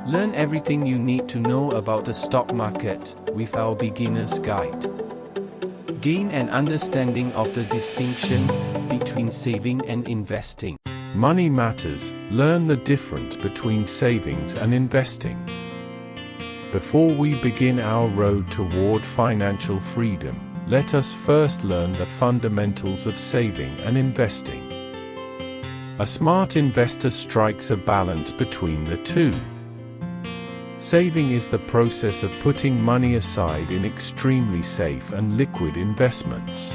Learn everything you need to know about the stock market with our beginner's guide. Gain an understanding of the distinction between saving and investing. Money matters. Learn the difference between savings and investing. Before we begin our road toward financial freedom, let us first learn the fundamentals of saving and investing. A smart investor strikes a balance between the two. Saving is the process of putting money aside in extremely safe and liquid investments.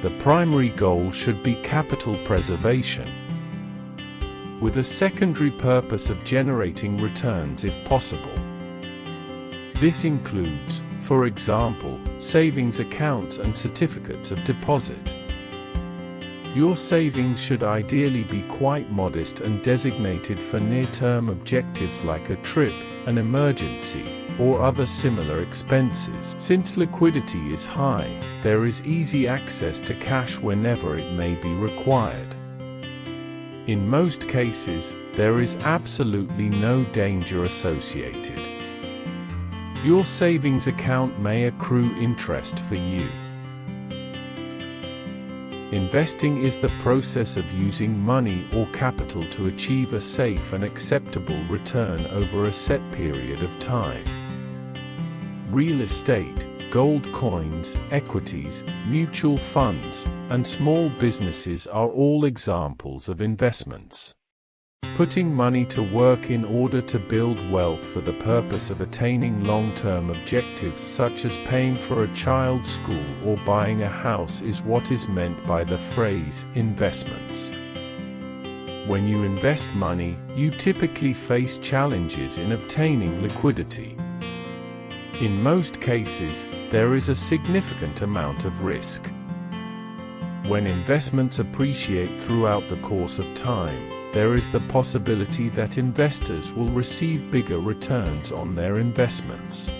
The primary goal should be capital preservation, with a secondary purpose of generating returns if possible. This includes, for example, savings accounts and certificates of deposit. Your savings should ideally be quite modest and designated for near-term objectives like a trip, an emergency, or other similar expenses. Since liquidity is high, there is easy access to cash whenever it may be required. In most cases, there is absolutely no danger associated. Your savings account may accrue interest for you. Investing is the process of using money or capital to achieve a safe and acceptable return over a set period of time. Real estate, gold coins, equities, mutual funds, and small businesses are all examples of investments. Putting money to work in order to build wealth for the purpose of attaining long-term objectives such as paying for a child's school or buying a house is what is meant by the phrase investments. When you invest money, you typically face challenges in obtaining liquidity. In most cases, there is a significant amount of risk. When investments appreciate throughout the course of time, there is the possibility that investors will receive bigger returns on their investments.